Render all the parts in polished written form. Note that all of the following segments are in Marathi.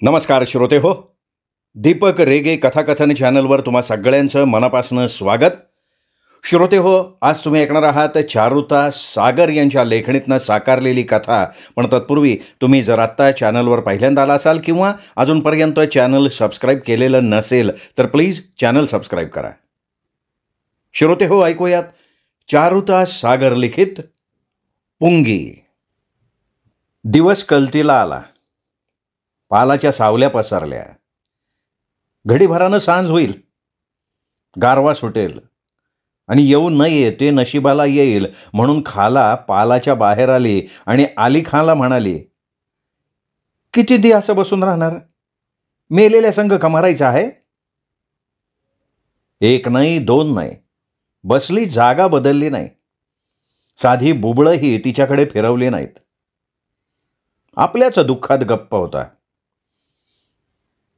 नमस्कार श्रोते हो. दीपक रेगे कथाकथन चॅनलवर तुम्हा सगळ्यांचं मनापासून स्वागत. श्रोते हो, आज तुम्ही ऐकणार आहात चारुता सागर यांच्या लेखणीतनं साकारलेली कथा. पण तत्पूर्वी तुम्ही जर आत्ता चॅनलवर पहिल्यांदा आला असाल किंवा अजूनपर्यंत चॅनल सबस्क्राईब केलेलं नसेल तर प्लीज चॅनल सबस्क्राईब करा. श्रोते हो, ऐकूयात चारुता सागर लिखित पुंगी. दिवस कलतीला आला. पालाच्या सावल्या पसरल्या. घडीभरानं सांज होईल, गारवा सुटेल आणि येऊ नये ते नशिबाला येईल म्हणून खाला पालाच्या बाहेर आली आणि आली खानला म्हणाली, किती दी असं बसून राहणार? मेलेल्या संघ कमारायचा आहे? एक नाही, दोन नाही, बसली जागा बदलली नाही. साधी बुबळही तिच्याकडे फिरवली नाहीत. आपल्याच दुःखात गप्प होता.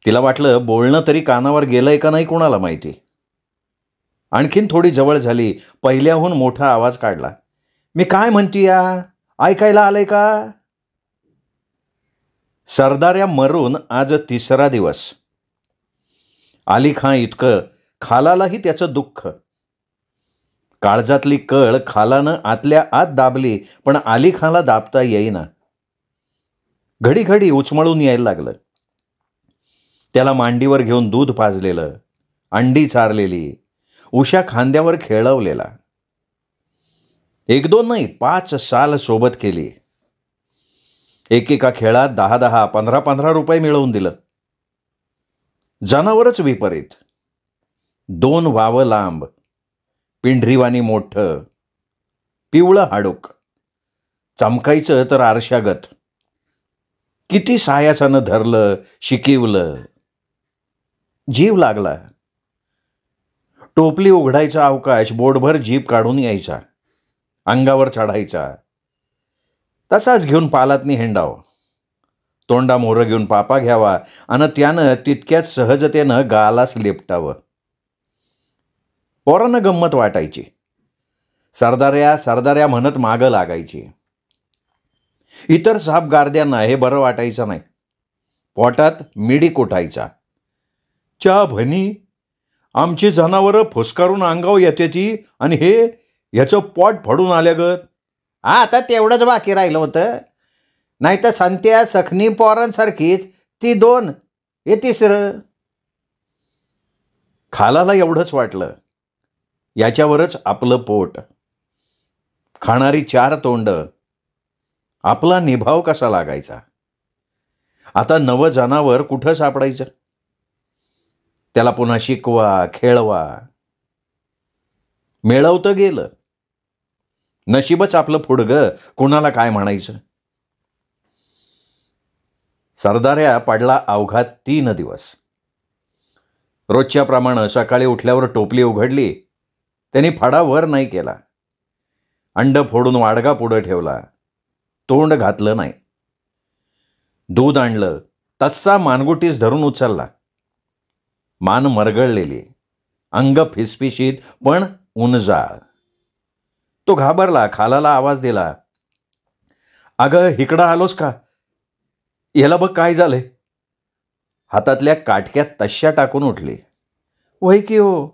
तिला वाटलं बोलणं तरी कानावर गेलंय का नाही कोणाला माहिती. आणखीन थोडी जवळ झाली. पहिल्याहून मोठा आवाज काढला, मी काय म्हणतीया, ऐकायला आलंय का? सरदार्या मरून आज तिसरा दिवस. आली खां इतकं खालालाही त्याचं दुःख. काळजातली कळ खालानं आतल्या आत दाबली, पण आली खांला दाबता येईना. घडी घडी उचमळून यायला लागलं. त्याला मांडीवर घेऊन दूध पाजलेलं, अंडी चारलेली, उशा खांद्यावर खेळवलेला. एक दोन नाही, 5 साल सोबत केली. एकेका खेळात 10-10, 15-15 रुपये मिळवून दिलं. जनावरच विपरीत. 2 वावं लांब, पिंढरीवाणी मोठं, पिवळं हाडूक, चमकायचं तर आरशागत. किती सायासानं धरलं, शिकिवलं. जीव लागला. टोपली उघडायचा अवकाश बोटभर जीभ काढून यायचा, अंगावर चढायचा. तसाच घेऊन पालातनी हिंडावं. तोंडा मोहरं घेऊन पापा घ्यावा आणि त्यानं तितक्याच सहजतेनं गालास लेपटावं. पोरांना गंमत वाटायची. सरदार्या सरदार्या म्हणत मागं लागायची. इतर साप गारद्यांना हे बरं वाटायचं नाही. पोटात मिडी कोठायचा. च्या भनी, आमची जनावरं फुसकारून अंगावर येते ती आणि हे ह्याचं पोट फडून आल्यागत. आता तेवढंच बाकी राहिलं होतं. नाही तर संत्या सखनी पोरांसारखीच ती 2, हे 3. खालाला एवढंच वाटलं, याच्यावरच आपलं पोट. खाणारी 4 तोंड. आपला निभाव कसा लागायचा? आता नवं जनावर कुठं सापडायचं? त्याला पुन्हा शिकवा, खेळवा. मिळवतं गेलं. नशीबच आपलं फुडगं, कुणाला काय म्हणायचं? सरदार्या पडला अवघात 3 दिवस. रोजच्याप्रमाणे सकाळी उठल्यावर टोपली उघडली. त्यांनी फडा वर नाही केला. अंड फोडून वाडगा पुढं ठेवला. तोंड घातलं नाही. दूध आणलं. तस्सा मानगुटीस धरून उचलला. मान मरगळलेली, अंग फिसफिशीत पण उनजाळ. तो घाबरला. खालाला आवाज दिला, अगं इकडं आलोस का? याला बघ काय झालंय. हातातल्या काटक्यात तश्या टाकून उठली. वय की हो.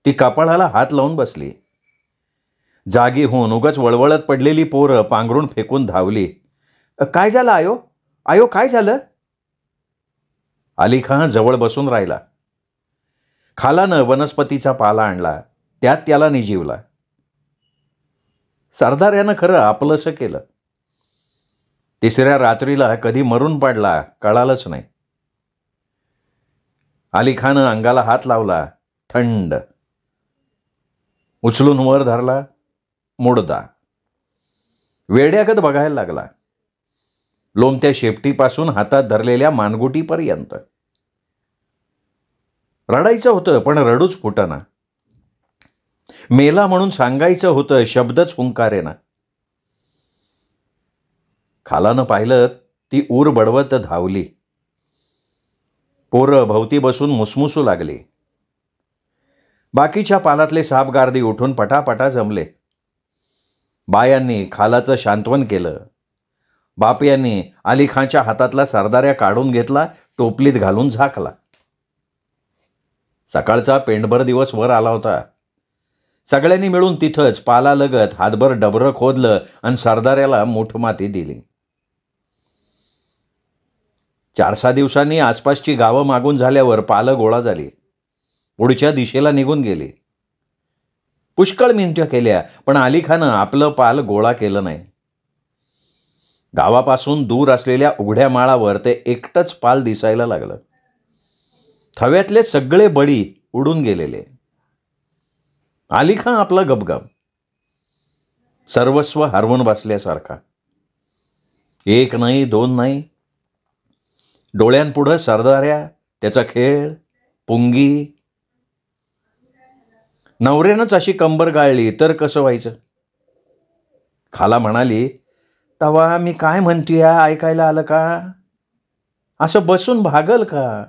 ती कपाळाला हात लावून बसली. जागी होऊन उगाच वळवळत पडलेली पोरं पांघरून फेकून धावली. काय झालं आयो? आयो काय झालं? अली खान जवळ बसून राहिला. खालानं वनस्पतीचा पाला आणला. त्यात त्याला निजीवला. सरदार्यानं खरं आपलंसं केलं. तिसऱ्या रात्रीला कधी मरून पडला कळालंच नाही. अली खानं अंगाला हात लावला. थंड. उचलून वर धरला. मुडदा. वेड्यागत बघायला लागला. लोमत्या शेपटीपासून हातात धरलेल्या मानगुटीपर्यंत. रडायचं होतं पण रडूच फुटना. मेला म्हणून सांगायचं होतं, शब्दच हुंकारेना. खालानं पाहिलं, ती ऊर बडवत धावली. पोरं भोवती बसून मुसमुसू लागली. बाकीच्या पालातले साप गारदी उठून पटापटा जमले. बायांनी खालाचं सांत्वन केलं. बाप यांनी अली खानच्या हातातला सरदाऱ्या काढून घेतला, टोपलीत घालून झाकला. सकाळचा पेंडभर दिवस वर आला होता. सगळ्यांनी मिळून तिथंच पालालगत हातभर डबरं खोदलं आणि सरदाऱ्याला मूठ माती दिली. 4-6 दिवसांनी आसपासची गावं मागून झाल्यावर पालं गोळा झाली. पुढच्या दिशेला निघून गेली. पुष्कळ मिनत्या केल्या, पण अली खानं आपलं पाल गोळा केलं नाही. गावापासून दूर असलेल्या उघड्या माळावर ते एकटंच पाल दिसायला लागलं. थव्यातले सगळे बळी उडून गेलेले. अली खान आपला गपगप, सर्वस्व हरवून बसल्यासारखा. 1 नाही 2 नाही, डोळ्यांपुढं सरदाऱ्या, त्याचा खेळ, पुंगी. नवऱ्यानंच अशी कंबर गाळली तर कसं व्हायचं? खाला म्हणाली, तवा मी काय म्हणतोय ऐकायला आलं का? असं बसून भागल का?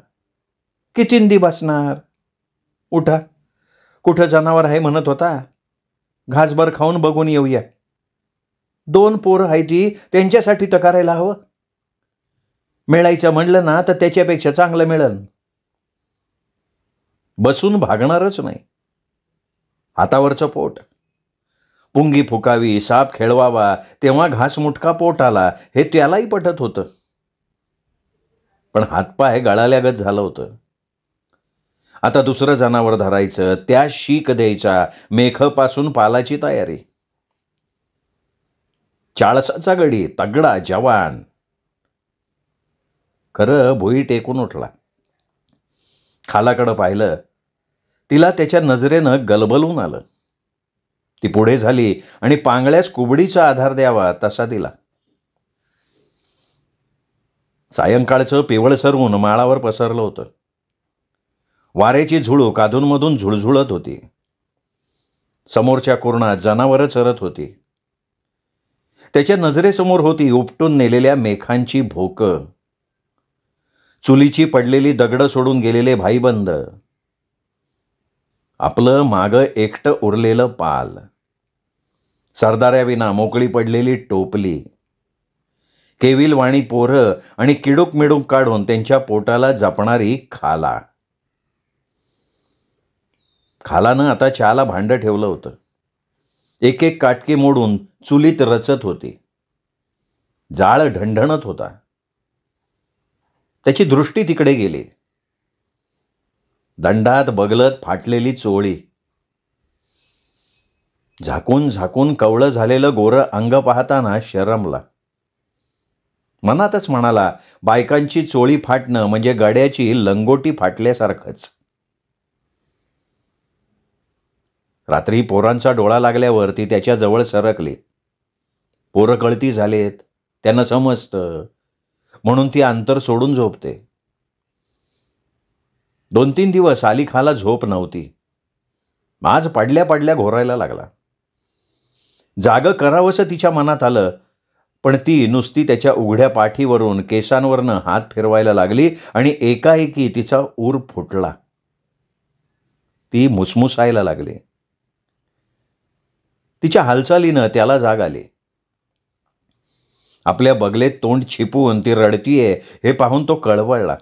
कितींदी बसणार? उठा, कुठं जनावर आहे म्हणत होता, घासभर खाऊन बघून येऊया. 2 पोरं आहे ती, त्यांच्यासाठी तर करायला हवं. मिळायचं म्हणलं ना तर त्याच्यापेक्षा चांगलं मिळेल. बसून भागणारच नाही. हातावरचं पोट, पुंगी फुकावी, साप खेळवावा, तेव्हा घास मुटका पोट आला, हे त्यालाही पटत होतं. पण हातपाय गळाल्यागत झालं होतं. आता दुसरं जनावर धरायचं, त्या शीक द्यायचा, मेखपासून पालाची तयारी. 40चा गडी, तगडा जवान. खरं भुई टेकून उठला. खालाकडं पाहिलं, तिला त्याच्या नजरेनं गलबलून आलं. ती पुढे झाली आणि पांगळ्यास कुबडीचा आधार द्यावा तसा दिला. सायंकाळचं पिवळसर ऊन माळावर पसरलं होतं. वाऱ्याची झुळूक अधूनमधून झुळझुळत होती. समोरच्या कुरणात जनावरं चरत होती. त्याच्या नजरेसमोर होती उपटून नेलेल्या मेखांची भोकं, चुलीची पडलेली दगडं सोडून गेलेले भाईबंद, आपलं मागं एकटं उरलेलं पाल, सरदाऱ्याविना मोकळी पडलेली टोपली, केविलवाणी पोरं आणि किडूक मिडूक काढून त्यांच्या पोटाला जपणारी खाला. खालानं आता चहाला भांडं ठेवलं होतं. एक एक काटकी मोडून चुलीत रचत होती. जाळ ढणढणत होता. त्याची दृष्टी तिकडे गेली. दंडात बगलत फाटलेली चोळी, झाकून झाकून कवळं झालेलं गोरं अंग पाहताना शरमला. मनातच म्हणाला, बायकांची चोळी फाटणं म्हणजे गड्याची लंगोटी फाटल्यासारखंच. रात्री पोरांचा डोळा लागल्यावर ती त्याच्या जवळ सरकली. पोरं कळती झालेत, त्यांना समजतं, म्हणून ती अंतर सोडून झोपते. 2-3 दिवस अली खाला झोप नव्हती. आज पडल्या पडल्या घोरायला लागला. जागं करावंसं तिच्या मनात आलं, पण ती नुसती त्याच्या उघड्या पाठीवरून केसांवरनं हात फिरवायला लागली आणि एकाएकी तिचा ऊर फुटला. ती मुसमुसायला लागली. तिच्या हालचालीनं त्याला जाग आली. आपल्या बगलेत तोंड छिपून ती रडतीये हे पाहून तो कळवळला.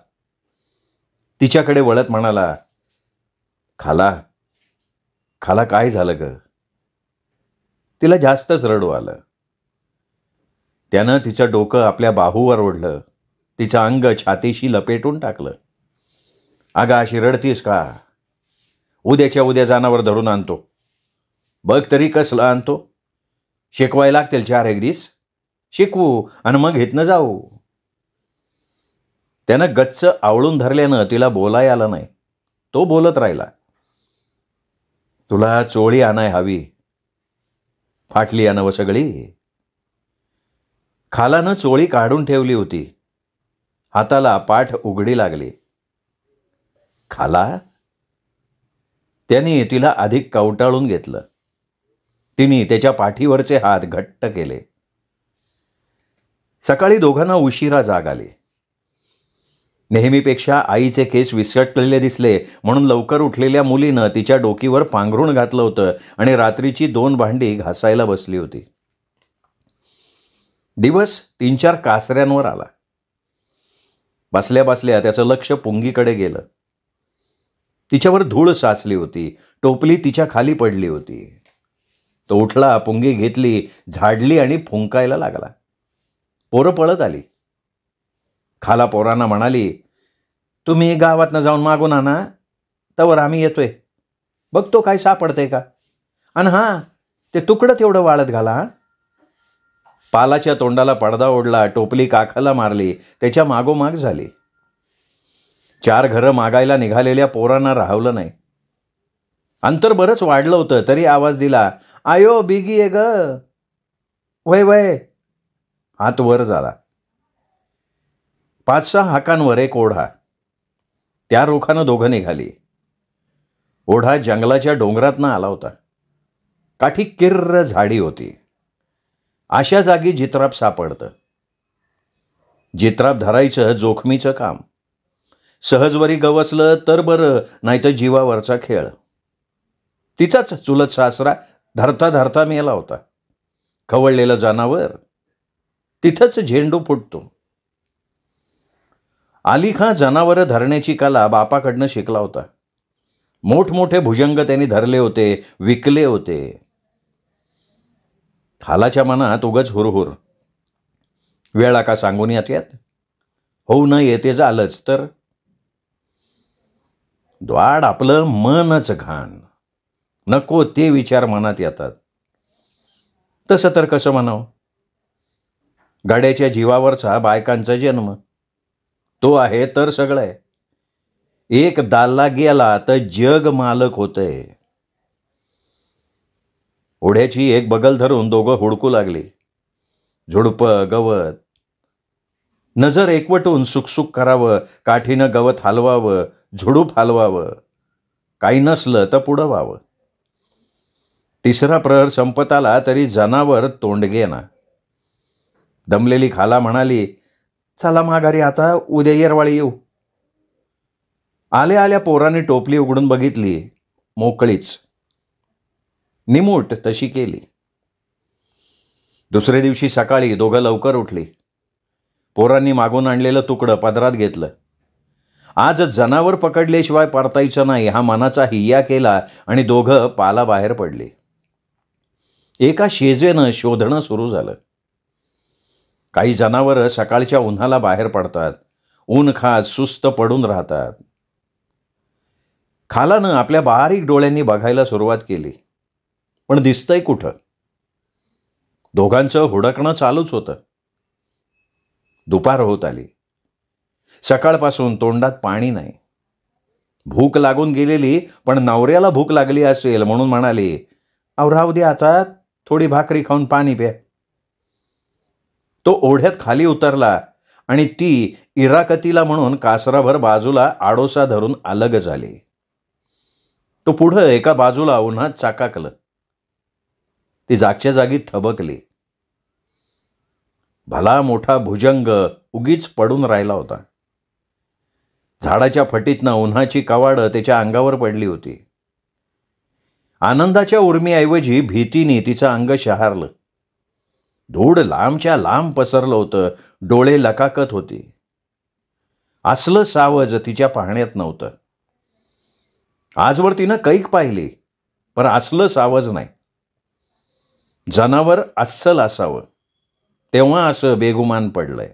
तिच्याकडे वळत म्हणाला, खाला, खाला काय झालं ग? तिला जास्तच रडू आलं. त्यानं तिचं डोकं आपल्या बाहूवर ओढलं, तिचं अंग छातीशी लपेटून टाकलं. अगं अशी रडतीस का? उद्याच्या उद्या जनावर धरून आणतो. बघ तरी कसलं आणतो. शिकवायला लागतील 4-1 दिवस. शिकवू आणि मग इथनं जाऊ. त्यानं गच्च आवळून धरल्यानं तिला बोलाय आलं नाही. तो बोलत राहिला, तुला चोळी आणाय हवी. फाटली आणावं सगळी. खालानं चोळी काढून ठेवली होती. हाताला पाठ उघडी लागली. खाला? त्याने तिला अधिक कवटाळून घेतलं. तिने त्याच्या पाठीवरचे हात घट्ट केले. सकाळी दोघांना उशिरा जाग आली. नेहमीपेक्षा आईचे केस विस्कटलेले दिसले म्हणून लवकर उठलेल्या मुलीनं तिच्या डोकीवर पांघरूण घातलं होतं आणि रात्रीची 2 भांडी घासायला बसली होती. दिवस 3-4 कासऱ्यांवर आला. बसल्या बसल्या त्याचं लक्ष पुंगीकडे गेलं. तिच्यावर धूळ साचली होती. टोपली तिच्या खाली पडली होती. तो उठला, पुंगी घेतली, झाडली आणि फुंकायला लागला. पोरं पळत आली. खाला पोरांना म्हणाली, तुम्ही गावातनं जाऊन मागून आणा, तवर आम्ही येतोय. बघतो काय सापडतंय का. आणि हां, ते तुकडं तेवढं वाळत घाला. पालाच्या तोंडाला पडदा ओढला, टोपली काखाला मारली, त्याच्या मागोमाग झाली. 4 घरं मागायला निघालेल्या पोरांना राहवलं नाही. अंतर बरंच वाढलं होतं, तरी आवाज दिला, आयो बिगी ये ग, वय वय. हात वर झाला. 5-6 हाकांवर एक ओढा. त्या रोखानं दोघं निघाली. ओढा जंगलाच्या डोंगरातनं आला होता. काठी किर्र झाडी होती. अशा जागी जित्राप सापडतं. जित्राप धरायचं जोखमीचं काम. सहजवरी गवसलं तर बरं, नाहीतर जीवावरचा खेळ. तिचाच चुलत सासरा धरता धरता मेला होता. खवळलेलं जनावर, तिथंच झेंडू फुटतो. अलीखां जनावरं धरण्याची कला बापाकडनं शिकला होता. मोठमोठे भुजंग त्यांनी धरले होते, विकले होते. खालाच्या मनात उगच हुरहुर. वेळा का सांगून यात होऊ न येते झालंच तर. द्वाड आपलं मनच घाण. नको ते विचार मनात येतात. तसं तर कसं म्हणावं. गाड्याच्या जीवावरचा बायकांचा जन्म, तो आहे तर सगळं आहे. एक दाल्ला गेला तर जग मालक होतंय. ओढ्याची एक बगल धरून दोघं हुडकू लागली. झुडपं, गवत. नजर एकवटून सुकसुक करावं, काठीनं गवत हलवावं, झुडूप हलवावं. काही नसलं तर पुढं व्हावं. 3रा प्रहर संपत आला तरी जनावर तोंडगे ना. दमलेली खाला म्हणाली, चला माघारी आता, उद्या येरवाळी येऊ. आल्या आल्या पोराने टोपली उघडून बघितली. मोकळीच. निमूट तशी केली. दुसऱ्या दिवशी सकाळी दोघं लवकर उठली. पोरांनी मागून आणलेलं तुकडं पदरात घेतलं. आज जनावर पकडल्याशिवाय परतायचं नाही हा मनाचा हिय्या केला आणि दोघं पाला बाहेर पडली. एका शेजेनं शोधणं सुरू झालं. काही जनावरं सकाळच्या उन्हाला बाहेर पडतात. ऊन खात सुस्त पडून राहतात. खालानं आपल्या बारीक डोळ्यांनी बघायला सुरुवात केली, पण दिसतंय कुठं. दोघांचं हुडकणं चालूच होतं. दुपार होत आली. सकाळपासून तोंडात पाणी नाही. भूक लागून गेलेली, पण नवऱ्याला भूक लागली असेल म्हणून म्हणाली, अहो राहू दे आता, थोडी भाकरी खाऊन पाणी प्या. तो ओढ्यात खाली उतरला आणि ती इराकतीला म्हणून कासराभर बाजूला आडोसा धरून अलग झाली. तो पुढं एका बाजूला उन्हात चाकाकलं. ती जागच्या जागी थबकली. भला मोठा भुजंग उगीच पडून राहिला होता. झाडाच्या फटीतनं उन्हाची कवाडं त्याच्या अंगावर पडली होती. आनंदाच्या उर्मीऐवजी भीतीने तिचं अंग शहारलं. धूळ लांबच्या लांब पसरलं होतं. डोळे लकाकत होती. असलं सावज तिच्या पाहण्यात नव्हतं. आजवर तिनं कैक पाहिली, पण असलं सावज नाही. जनावर अस्सल असावं, तेव्हा असं बेगुमान पडलंय.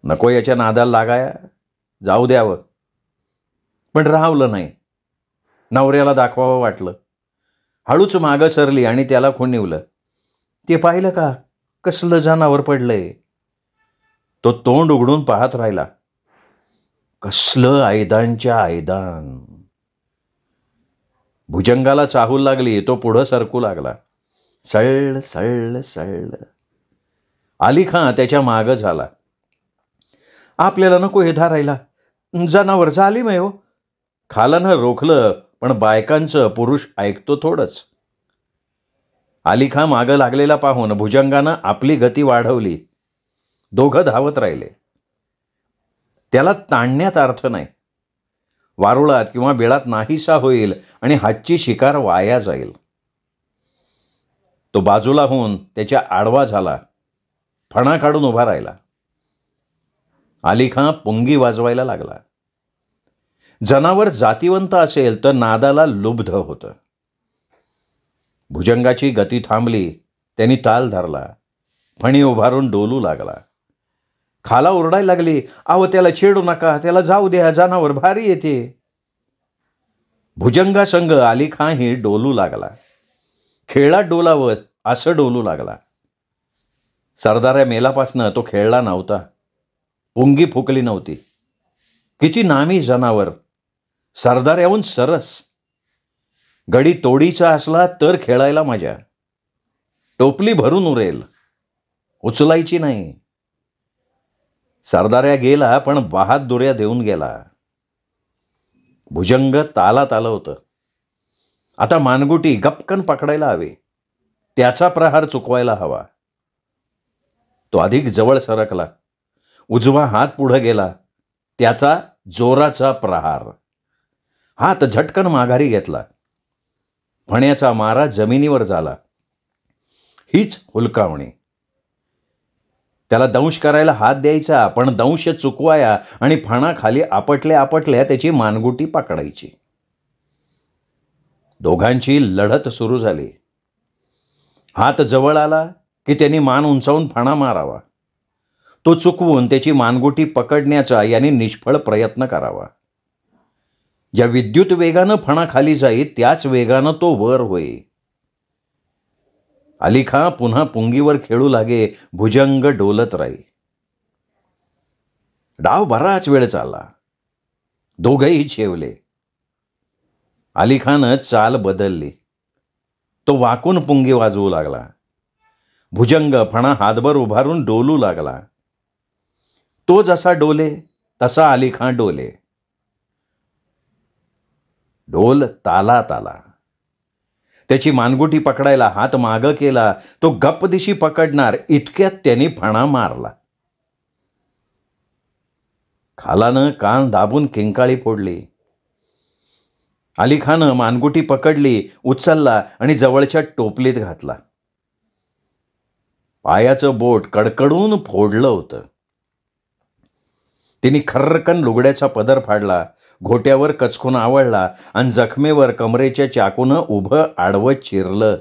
नको याच्या नादाला लागाया, जाऊ द्यावं. पण राहवलं नाही. नवऱ्याला दाखवावं वाटलं. हळूच मागं सरली आणि त्याला खुणिवलं. ते पाहिलं का, कसलं जनावर पडलंय. तो तोंड उघडून पाहत राहिला. कसलं ऐदानच्या ऐदान. भुजंगाला चाहूल लागली. तो पुढं सरकू लागला. सळ सळ सळ. अलीखां त्याच्या मागं झाला. आपल्याला नको हे धरायला, जनावर जालीम आहे हो. खालानं रोखलं, पण बायकांचं पुरुष ऐकतो थोडंच. अलीखां मागं लागलेला पाहून भुजंगानं आपली गती वाढवली. दोघं धावत राहिले. त्याला ताणण्यात अर्थ नाही. वारुळात किंवा बिळात नाहीसा होईल आणि हातची शिकार वाया जाईल. तो बाजूला होऊन त्याच्या आडवा झाला, फणा काढून उभा राहिला. अलीखां पुंगी वाजवायला लागला. जनावर जातीवंत असेल तर नादाला लुब्ध होतं. भुजंगाची गती थांबली. त्यांनी ताल धरला. फणी उभारून डोलू लागला. खाला ओरडायला लागली, अहो त्याला छेडू नका, त्याला जाऊ द्या, जनावर भारी येते. भुजंगासंग अलीखांही डोलू लागला. खेळला डोलावत असं डोलू लागला. सरदाऱ्या मेलापासनं तो खेळला नव्हता. पुंगी फुकली नव्हती. किती नामी जनावर, सरदाऱ्याहून सरस. गडी तोडीचा असला तर खेळायला मजा. टोपली भरून उरेल, उचलायची नाही. सरदाऱ्या गेला पण बहादुऱ्या देऊन गेला. भुजंग तालात आलं होतं. आता मानगुटी गपकन पकडायला हवी. त्याचा प्रहार चुकवायला हवा. तो अधिक जवळ सरकला. उजवा हात पुढे गेला. त्याचा जोराचा प्रहार. हात झटकन माघारी घेतला. फण्याचा मारा जमिनीवर झाला. हीच हुलकावणी. त्याला दंश करायला हात द्यायचा, पण दंश चुकवाया आणि फणा खाली आपटल्या त्याची मानगुटी पकडायची. दोघांची लढत सुरू झाली. हात जवळ आला की त्यांनी मान उंचावून फणा मारावा. तो चुकवून त्याची मानगुटी पकडण्याचा याने निष्फळ प्रयत्न करावा. ज्या विद्युत वेगानं फणा खाली जाईल त्याच वेगानं तो वर होई. अलीखां पुन्हा पुंगीवर खेळू लागे. भुजंग डोलत राही. डाव बराच वेळ चालला. दोघेही छेवले. अलीखानं चाल बदलली. तो वाकून पुंगी वाजवू लागला. भुजंग फणा हातभर उभारून डोलू लागला. तो जसा डोले तसा अलीखां डोले. डोल तालात आला. त्याची मानगुटी पकडायला हात मागं केला. तो गप्पदिशी पकडणार इतक्यात त्यांनी फणा मारला. खालानं कान दाबून किंकाळी फोडली. अलीखानं मानगुटी पकडली, उचलला आणि जवळच्या टोपलीत घातला. पायाचं बोट कडकडून फोडलं होतं. तिने खर्रकन लुगड्याचा पदर फाडला, घोट्यावर कचकून आवळला आणि जखमेवर कमरेच्या चाकूनं उभं आडवं चिरलं.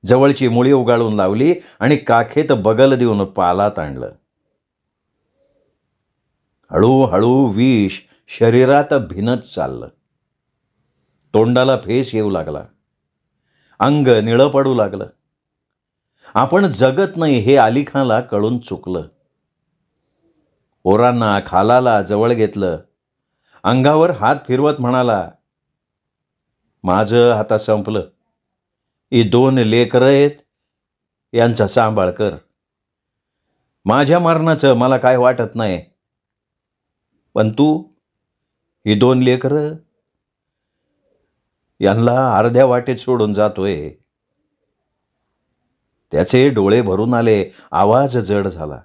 जवळची मुळी उगाळून लावली आणि काखेत बगल देऊन पालात आणलं. हळूहळू विष शरीरात भिनत चाललं. तोंडाला फेस येऊ लागला. अंग निळं पडू लागलं. आपण जगत नाही हे अलीखांला कळून चुकलं. पोरांना खालाला जवळ घेतलं. अंगावर हात फिरवत म्हणाला, माझं आता संपलं. ही 2 लेकरं आहेत, यांचा सांभाळ कर. माझ्या मरणाचं मला काय वाटत नाही, पण तू ही 2 लेकरं यांना अर्ध्या वाटेत सोडून जातोय. त्याचे डोळे भरून आले. आवाज जड झाला.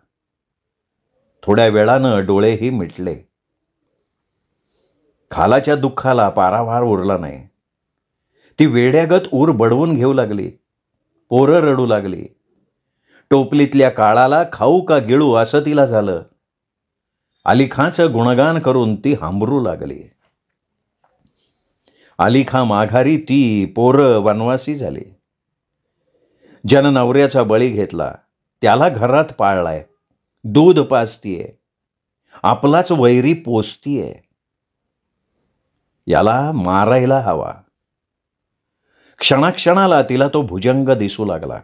थोड्या वेळानं डोळेही मिटले. खालाच्या दुःखाला पारावार उरला नाही. ती वेड्यागत ऊर बडवून घेऊ लागली. पोरं रडू लागली. टोपलीतल्या काळाला खाऊ का गिळू असं तिला झालं. अलीखांचं गुणगान करून ती हांबरू लागली. अलीखां माघारी, ती पोरं वनवासी झाली. जननवऱ्याचा बळी घेतला. त्याला घरात पाळलाय. दूध पाजतीये. आपलाच वैरी पोसतीये. याला मारायला हवा. क्षणाक्षणाला तिला तो भुजंग दिसू लागला.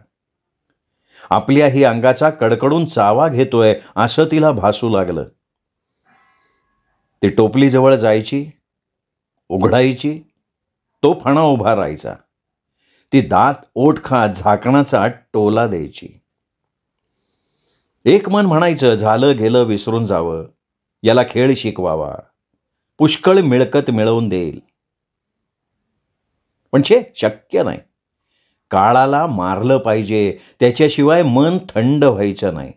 आपल्याही अंगाचा कडकडून चावा घेतोय असं तिला भासू लागलं. ती टोपलीजवळ जायची, उघडायची. तो फणा उभा राहायचा. ती दात ओठ खात झाकणाचा टोला द्यायची. एक मन म्हणायचं, झालं गेलं विसरून जावं. याला खेळ शिकवावा. पुष्कळ मिळकत मिळवून देईल. पण शक्य नाही. काळाला मारलं पाहिजे. त्याच्याशिवाय मन थंड व्हायचं नाही.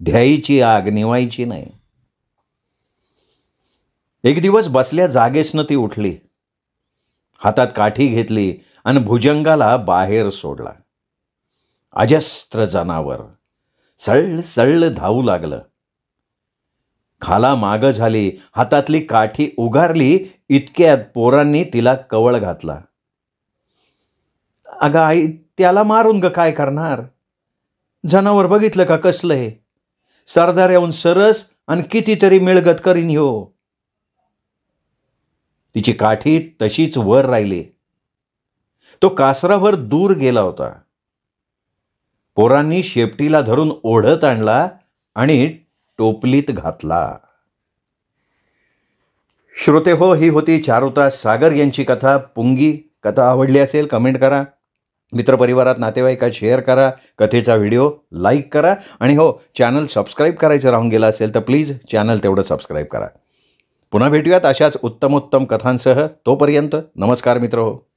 ध्यायची आग निवायची नाही. एक दिवस बसल्या जागेसनं ती उठली. हातात काठी घेतली आणि भुजंगाला बाहेर सोडला. अजस्त्र जनावर सळ सळ धावू लागलं. खाला माग झाली, हातातली काठी उगारली, इतक्यात पोरांनी तिला कवळ घातला. अगं आई, त्याला मारून ग काय करणार? जनावर बघितलं का कसलं हे? सरदार सरस आणि कितीतरी मिळगत करीन ह्यो. तिची काठी तशीच वर राहिली. तो कासराभर दूर गेला होता. पोरांनी शेपटीला धरून ओढत आणला आणि टोपलीत घातला. श्रोते हो, ही होती चारुता सागर यांची कथा पुंगी. कथा आवडली असेल कमेंट करा, मित्रपरिवारात नातेवाईकात शेअर करा, कथेचा व्हिडिओ लाईक करा आणि हो, चॅनल सबस्क्राईब करायचं राहून गेलं असेल तर प्लीज चॅनल तेवढं सबस्क्राईब करा. पुन्हा भेटूयात अशाच उत्तमोत्तम कथांसह. तोपर्यंत नमस्कार मित्र हो.